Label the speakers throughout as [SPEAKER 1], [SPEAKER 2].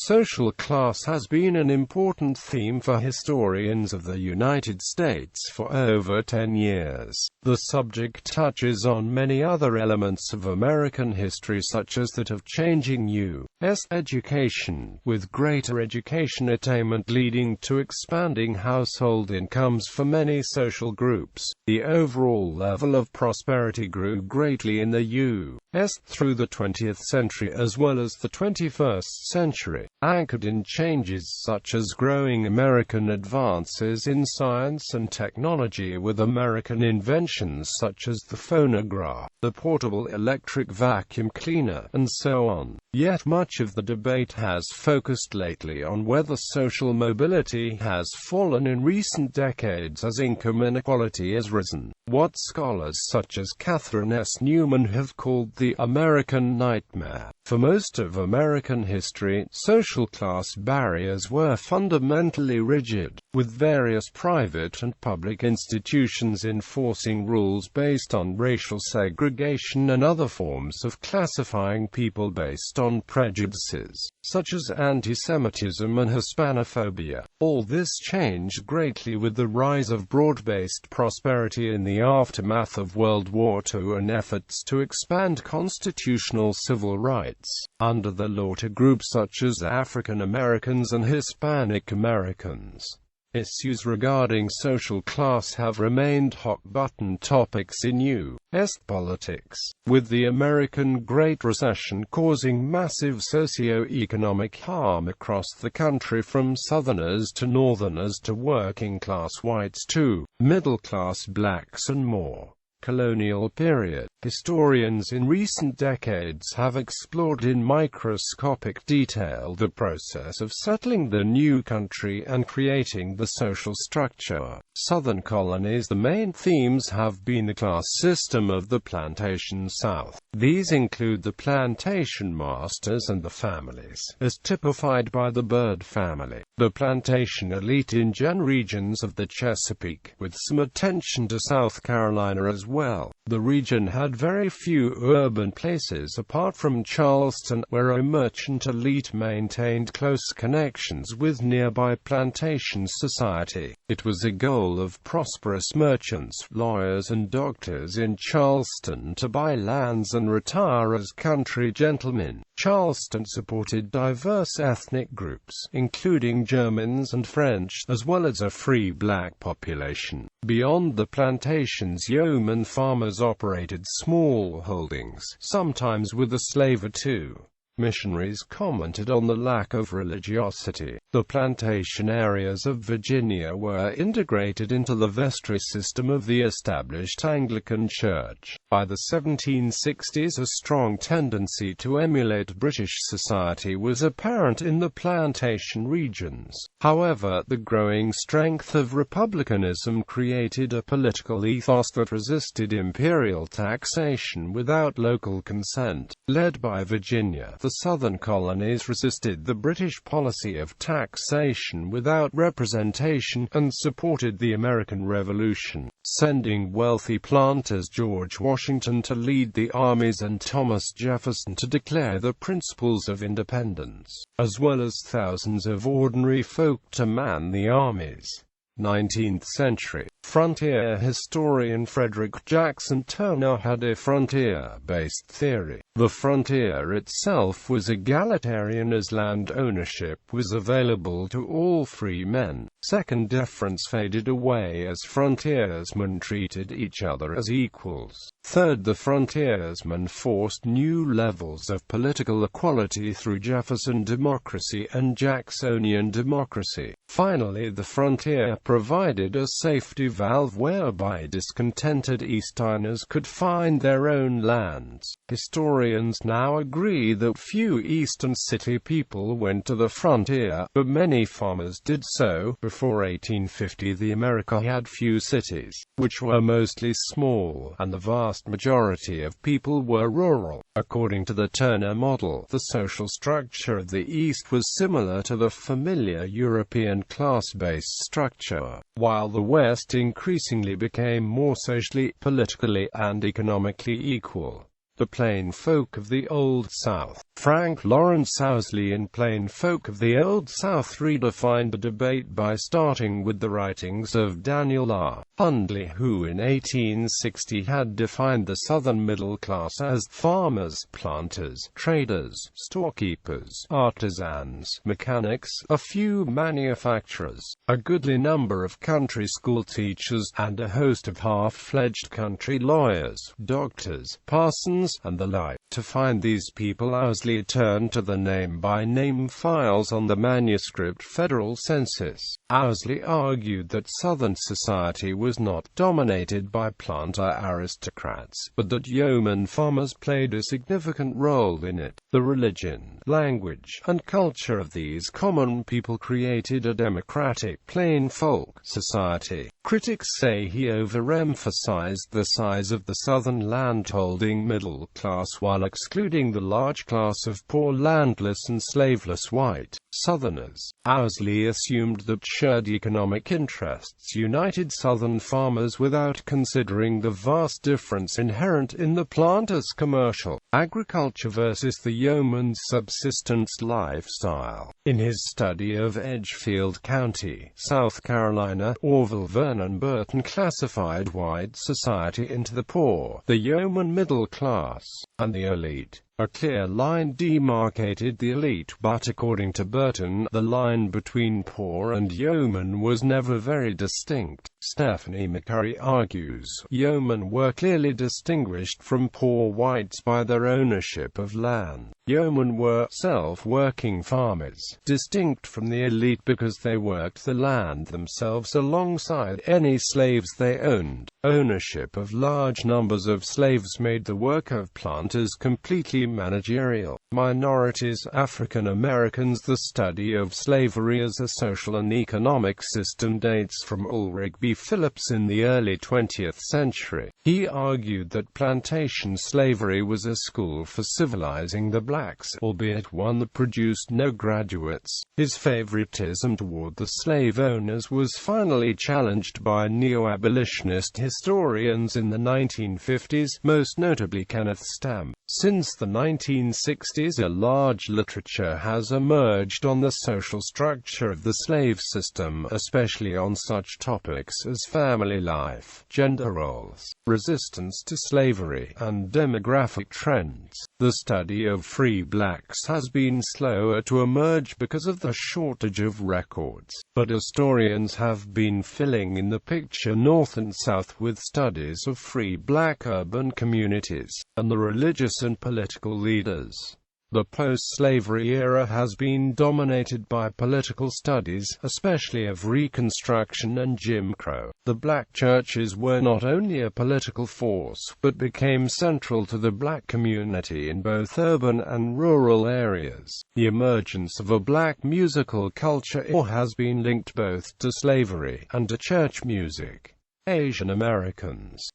[SPEAKER 1] social class has been an important theme for historians of the United States for over 10 years. The subject touches on many other elements of American history, such as that of changing U.S. education, with greater education attainment leading to expanding household incomes for many social groups. The overall level of prosperity grew greatly in the U.S. through the 20th century as well as the 21st century, anchored in changes such as growing American advances in science and technology, with American inventions such as the phonograph, the portable electric vacuum cleaner, and so on. Yet much of the debate has focused lately on whether social mobility has fallen in recent decades as income inequality has risen, what scholars such as Catherine S. Newman have called the American nightmare. For most of American history, social class barriers were fundamentally rigid, with various private and public institutions enforcing rules based on racial segregation and other forms of classifying people based on prejudices, such as anti-Semitism and Hispanophobia. All this changed greatly with the rise of broad-based prosperity in the aftermath of World War II and efforts to expand constitutional civil rights under the law to groups such as African Americans and Hispanic Americans. Issues regarding social class have remained hot-button topics in U.S. politics, with the American Great Recession causing massive socio-economic harm across the country, from Southerners to Northerners to working-class whites to middle-class blacks and more. Colonial period. Historians in recent decades have explored in microscopic detail the process of settling the new country and creating the social structure. Southern colonies. The main themes have been the class system of the plantation South. These include the plantation masters and the families, as typified by the Byrd family, the plantation elite in general regions of the Chesapeake, with some attention to South Carolina as well. The region had very few urban places apart from Charleston, where a merchant elite maintained close connections with nearby plantation society. It was a goal of prosperous merchants, lawyers and doctors in Charleston to buy lands and retire as country gentlemen. Charleston supported diverse ethnic groups, including Germans and French, as well as a free black population. Beyond the plantations, yeoman farmers operated small holdings, sometimes with a slave or two. Missionaries commented on the lack of religiosity. The plantation areas of Virginia were integrated into the vestry system of the established Anglican Church. By the 1760s, a strong tendency to emulate British society was apparent in the plantation regions. However, the growing strength of republicanism created a political ethos that resisted imperial taxation without local consent. Led by Virginia, the southern colonies resisted the British policy of taxation without representation, and supported the American Revolution, sending wealthy planters George Washington to lead the armies and Thomas Jefferson to declare the principles of independence, as well as thousands of ordinary folk to man the armies. 19th century. Frontier historian Frederick Jackson Turner had a frontier-based theory. The frontier itself was egalitarian, as land ownership was available to all free men. Second difference faded away as frontiersmen treated each other as equals. Third, the frontiersmen forced new levels of political equality through Jefferson democracy and Jacksonian democracy. Finally, the frontier provided a safety valve whereby discontented Easterners could find their own lands. Historians now agree that few Eastern city people went to the frontier, but many farmers did so. Before 1850, the America had few cities, which were mostly small, and the vast majority of people were rural. According to the Turner model, the social structure of the East was similar to the familiar European class-based structure, while the West increasingly became more socially, politically, and economically equal. The Plain Folk of the Old South. Frank Lawrence Owsley in Plain Folk of the Old South redefined the debate by starting with the writings of Daniel R. Hundley, who in 1860 had defined the Southern middle class as farmers, planters, traders, storekeepers, artisans, mechanics, a few manufacturers, a goodly number of country school teachers, and a host of half-fledged country lawyers, doctors, parsons, and the like. To find these people, Owsley turned to the name-by-name files on the manuscript federal census. Owsley argued that Southern society was not dominated by planter aristocrats, but that yeoman farmers played a significant role in it. The religion, language, and culture of these common people created a democratic plain folk society. Critics say he overemphasized the size of the Southern landholding middle class while excluding the large class of poor landless and slaveless white Southerners. Owsley assumed that shared economic interests united Southern farmers without considering the vast difference inherent in the planter's commercial agriculture versus the yeoman's subsistence lifestyle. In his study of Edgefield County, South Carolina, Orville Vernon Burton classified white society into the poor, the yeoman middle class, and the elite. A clear line demarcated the elite, but according to Burton, the line between poor and yeoman was never very distinct. Stephanie McCurry argues, yeomen were clearly distinguished from poor whites by their ownership of land. Yeomen were self-working farmers, distinct from the elite because they worked the land themselves alongside any slaves they owned. Ownership of large numbers of slaves made the work of planters completely managerial. Minorities, African Americans. The study of slavery as a social and economic system dates from Ulrich B. Phillips in the early 20th century. He argued that plantation slavery was a school for civilizing the blacks, albeit one that produced no graduates. His favoritism toward the slave owners was finally challenged by neo-abolitionist historians in the 1950s, most notably Kenneth Stamp. Since the 1960s, a large literature has emerged on the social structure of the slave system, especially on such topics as family life, gender roles, resistance to slavery, and demographic trends. The study of free blacks has been slower to emerge because of the shortage of records, but historians have been filling in the picture north and south with studies of free black urban communities, and the religious and political leaders. The post-slavery era has been dominated by political studies, especially of Reconstruction and Jim Crow. The black churches were not only a political force, but became central to the black community in both urban and rural areas. The emergence of a black musical culture has been linked both to slavery and to church music. Asian Americans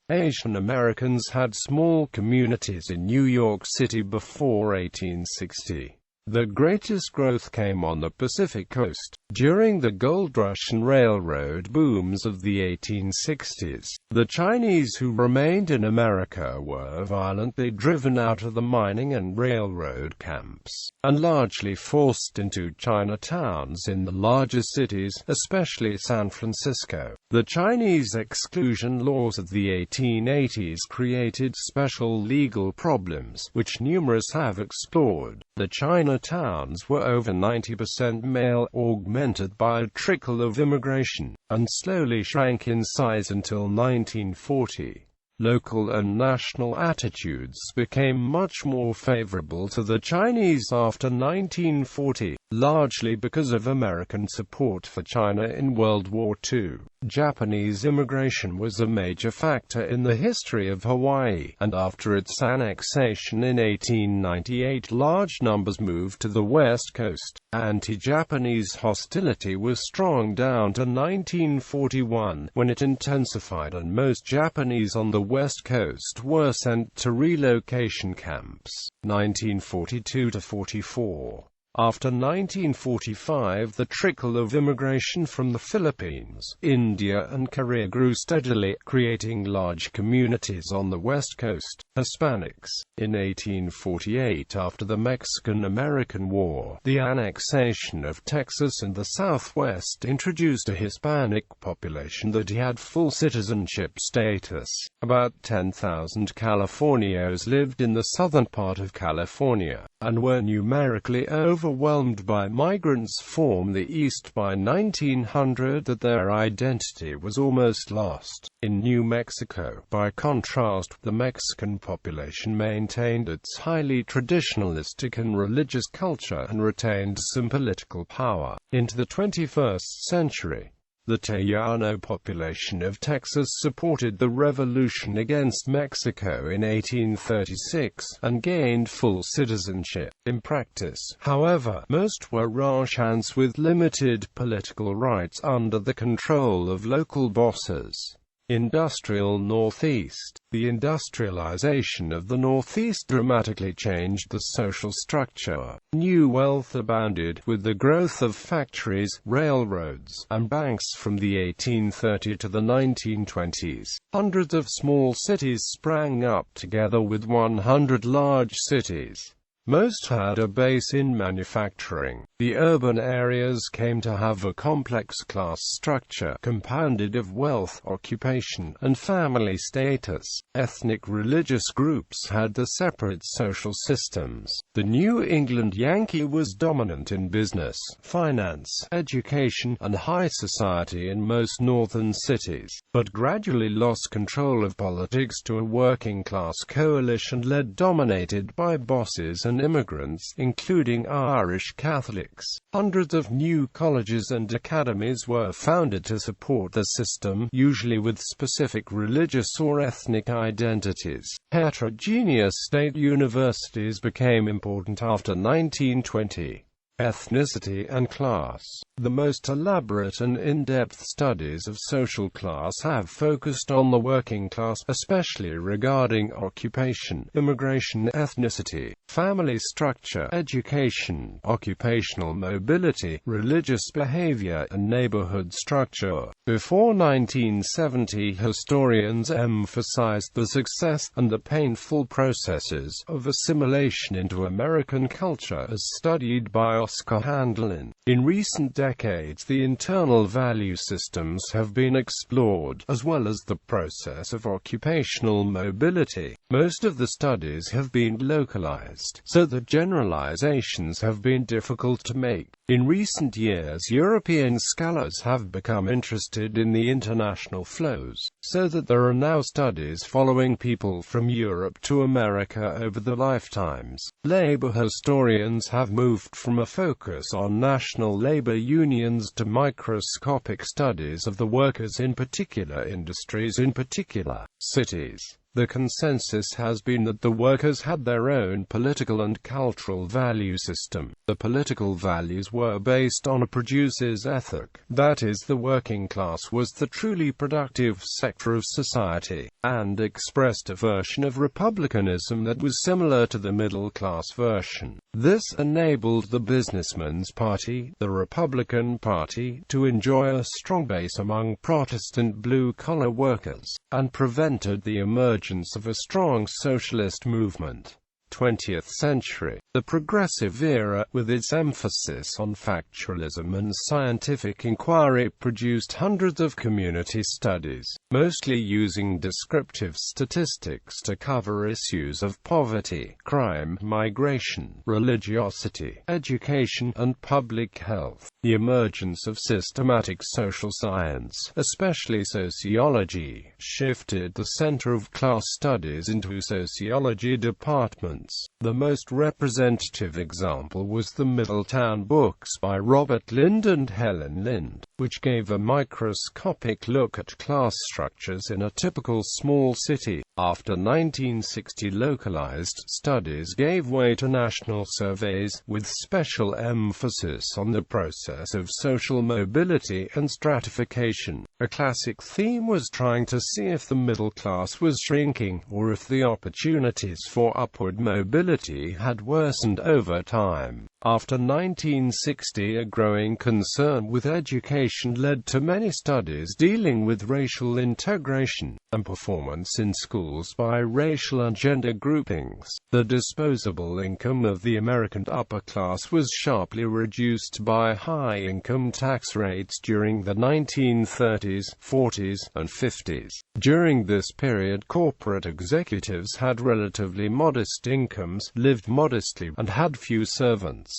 [SPEAKER 1] had small communities in New York City before 1860. The greatest growth came on the Pacific Coast, during the gold rush and railroad booms of the 1860s. The Chinese who remained in America were violently driven out of the mining and railroad camps, and largely forced into Chinatowns in the larger cities, especially San Francisco. The Chinese exclusion laws of the 1880s created special legal problems, which numerous have explored. The Chinatowns were over 90% male, augmented by a trickle of immigration, and slowly shrank in size until 1940. Local and national attitudes became much more favorable to the Chinese after 1940, largely because of American support for China in World War II. Japanese immigration was a major factor in the history of Hawaii, and after its annexation in 1898, large numbers moved to the West Coast. Anti-Japanese hostility was strong down to 1941, when it intensified and most Japanese on the West Coast were sent to relocation camps. 1942 to 44. After 1945, the trickle of immigration from the Philippines, India and Korea grew steadily, creating large communities on the West Coast. Hispanics. In 1848, after the Mexican-American War, the annexation of Texas and the Southwest introduced a Hispanic population that had full citizenship status. About 10,000 Californios lived in the southern part of California, and were numerically overwhelmed by migrants from the East by 1900 that their identity was almost lost. In New Mexico, by contrast, the Mexican population maintained its highly traditionalistic and religious culture and retained some political power. Into the 21st century, the Tejano population of Texas supported the revolution against Mexico in 1836, and gained full citizenship. In practice, however, most were ranchers with limited political rights under the control of local bosses. Industrial Northeast. The industrialization of the Northeast dramatically changed the social structure. New wealth abounded, with the growth of factories, railroads, and banks from the 1830s to the 1920s. Hundreds of small cities sprang up together with 100 large cities. Most had a base in manufacturing. The urban areas came to have a complex class structure, compounded of wealth, occupation, and family status. Ethnic religious groups had their separate social systems. The New England Yankee was dominant in business, finance, education, and high society in most northern cities, but gradually lost control of politics to a working-class coalition led dominated by bosses and immigrants, including Irish Catholics. Hundreds of new colleges and academies were founded to support the system, usually with specific religious or ethnic identities. Heterogeneous state universities became important after 1920. Ethnicity and Class. The most elaborate and in-depth studies of social class have focused on the working class, especially regarding occupation, immigration, ethnicity, family structure, education, occupational mobility, religious behavior, and neighborhood structure. Before 1970, historians emphasized the success and the painful processes of assimilation into American culture as studied by Oscar Handlin. In recent decades, the internal value systems have been explored, as well as the process of occupational mobility. Most of the studies have been localized, so that generalizations have been difficult to make. In recent years, European scholars have become interested in the international flows, so that there are now studies following people from Europe to America over their lifetimes. Labor historians have moved from a focus on national labor unions to microscopic studies of the workers in particular industries in particular cities. The consensus has been that the workers had their own political and cultural value system. The political values were based on a producer's ethic, that is, the working class was the truly productive sector of society, and expressed a version of republicanism that was similar to the middle-class version. This enabled the businessman's party, the Republican Party, to enjoy a strong base among Protestant blue-collar workers, and prevented the emergence of a strong socialist movement. 20th century. The progressive era, with its emphasis on factualism and scientific inquiry, produced hundreds of community studies, mostly using descriptive statistics to cover issues of poverty, crime, migration, religiosity, education, and public health. The emergence of systematic social science, especially sociology, shifted the center of class studies into sociology departments. The most representative example was the Middletown books by Robert Lind and Helen Lind, which gave a microscopic look at class structures in a typical small city. After 1960, localized studies gave way to national surveys, with special emphasis on the process of social mobility and stratification. A classic theme was trying to see if the middle class was shrinking, or if the opportunities for upward mobility had worsened over time. After 1960, a growing concern with education led to many studies dealing with racial integration and performance in schools by racial and gender groupings. The disposable income of the American upper class was sharply reduced by high income tax rates during the 1930s, 40s, and 50s. During this period, corporate executives had relatively modest incomes, lived modestly, and had few servants.